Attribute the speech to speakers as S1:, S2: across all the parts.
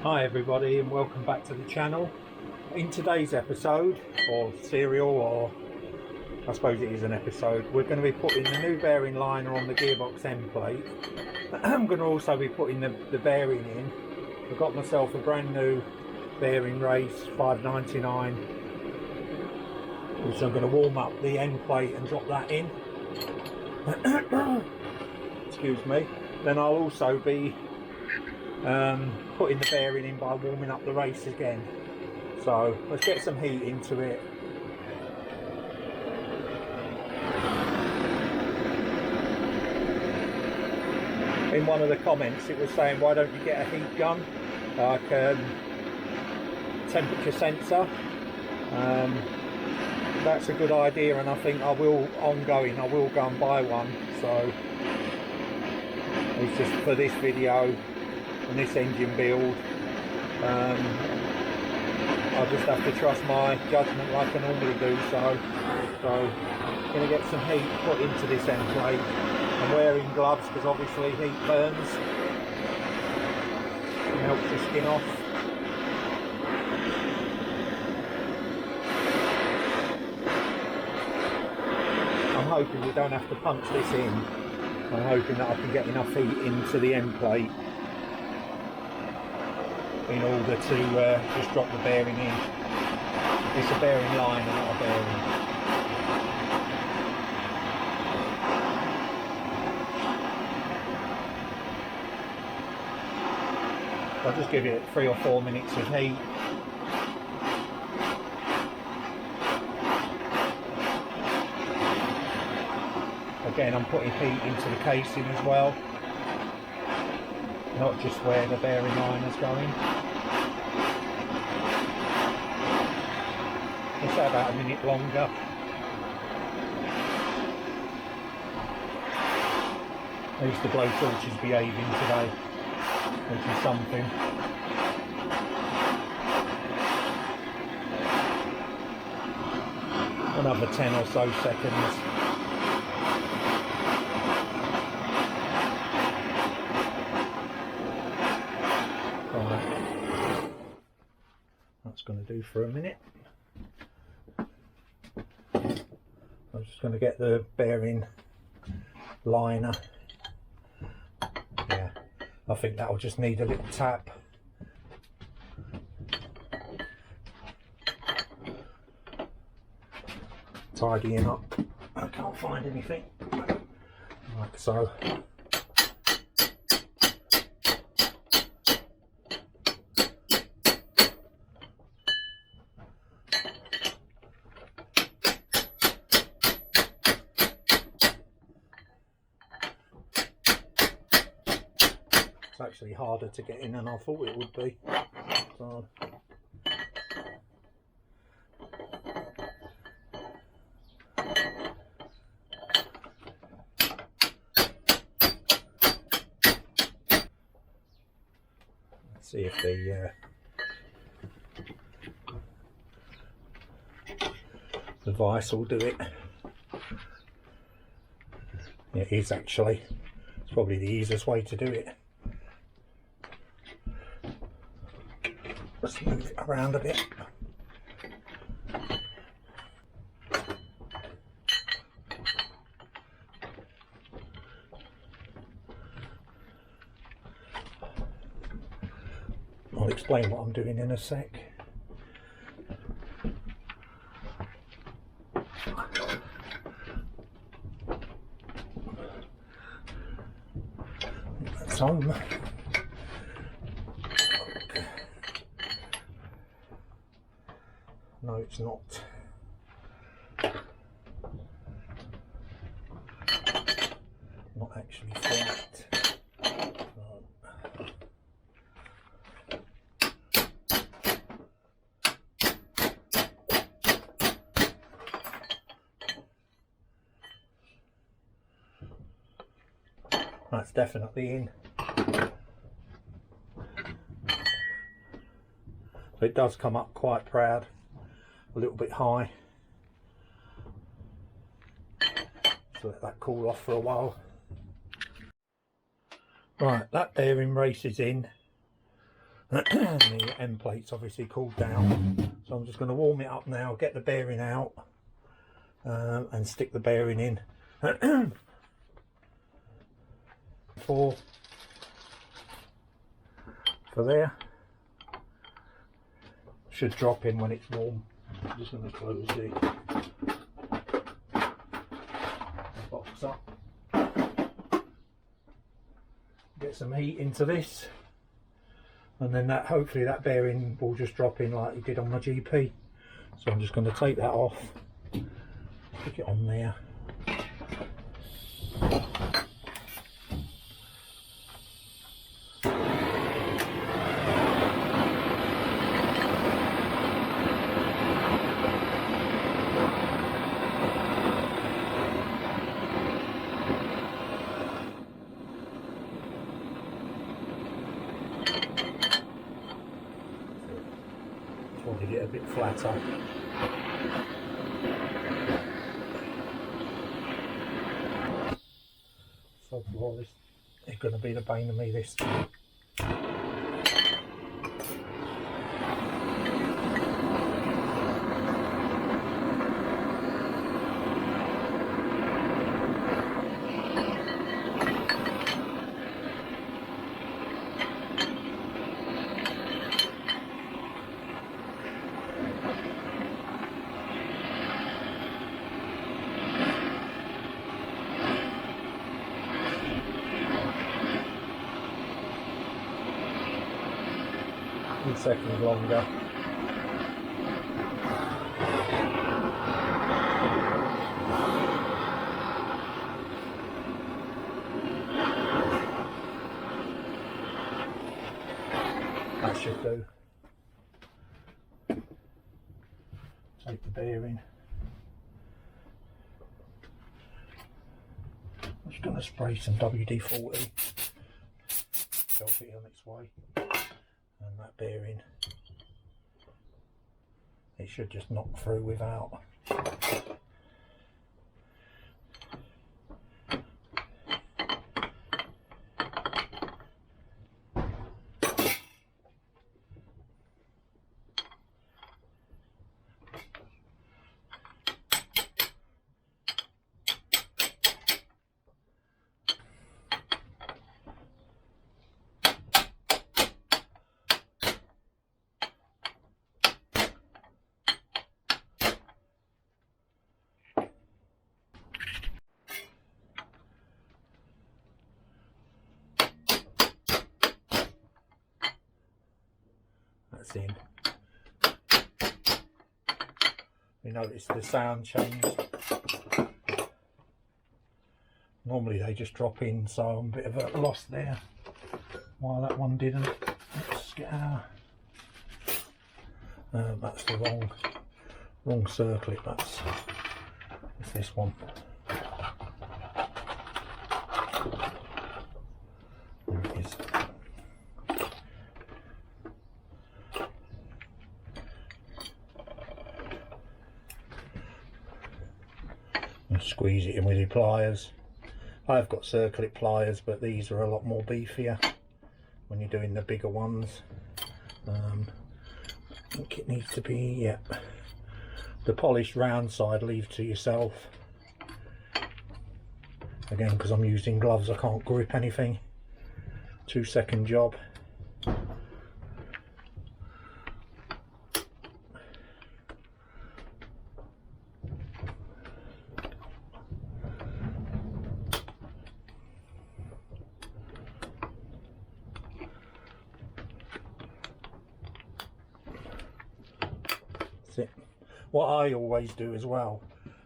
S1: Hi everybody and welcome back to the channel. In today's episode, or serial, or I suppose it is an episode, we're going to be putting the new bearing liner on the gearbox end plate. I'm going to also be putting the bearing in. I've got myself a brand new bearing race 599, which I'm going to warm up the end plate and drop that in. Excuse me. Then I'll also be putting the bearing in by warming up the race again. So let's get some heat into it. In one of the comments it was saying, why don't you get a heat gun, like temperature sensor. That's a good idea, and I think I will go and buy one. So it's just for this video and this engine build, I'll just have to trust my judgment like I normally do. So I'm going to get some heat put into this end plate. I'm wearing gloves because obviously heat burns, it melts the skin off. I'm hoping we don't have to punch this in. I'm hoping that I can get enough heat into the end plate in order to just drop the bearing in. It's a bearing liner, not a bearing. I'll just give it 3 or 4 minutes of heat. Again, I'm putting heat into the casing as well, not just where the bearing liner's going. It's about a minute longer. At least the blowtorch is behaving today, which is something. Another 10 or so seconds. Right. That's going to do for a minute. I'm just going to get the bearing liner. Yeah, I think that'll just need a little tap. Tidying up. I can't find anything. Like so. It's actually harder to get in than I thought it would be. So. Let's see if the vice will do it. It is actually. It's probably the easiest way to do it. Let's move it around a bit. I'll explain what I'm doing in a sec. That's on. No, it's not. Not actually flat. That's definitely in. So it does come up quite proud, a little bit high. So let that cool off for a while. Right, that bearing race is in. The end plate's obviously cooled down, so I'm just going to warm it up now, get the bearing out, and stick the bearing in. for there, should drop in when it's warm. I'm just going to close the box up, get some heat into this, and then that hopefully that bearing will just drop in like it did on my GP. So I'm just going to take that off, stick it on there. Want to get a bit flatter. So for this is going to be the bane of me this time. Seconds longer. That should do. Take the bearing. I'm just going to spray some WD-40. Help it on its way. And that bearing, it should just knock through without. That's in. You notice the sound changed. Normally they just drop in, so I'm a bit of a loss there. While that one didn't. Let's get our. That's the wrong circlip. That's this one. There it is. And squeeze it in with your pliers. I've got circlip pliers, but these are a lot more beefier when you're doing the bigger ones. I think it needs to be, the polished round side leave to yourself. Again, because I'm using gloves, I can't grip anything. 2-second job. It. What I always do as well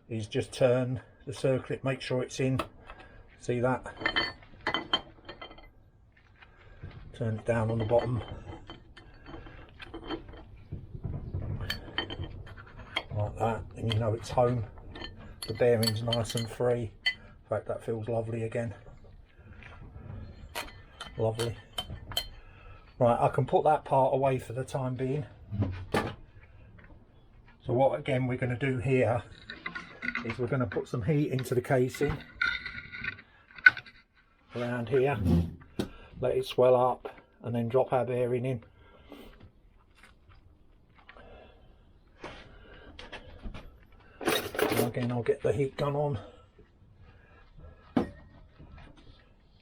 S1: is just turn the circlip, make sure it's in. See that? Turn it down on the bottom. Like that, and you know it's home. The bearing's nice and free. In fact, that feels lovely again. Lovely. Right, I can put that part away for the time being. So what again we're going to do here is we're going to put some heat into the casing around here, let it swell up, and then drop our bearing in. again I'll get the heat gun on.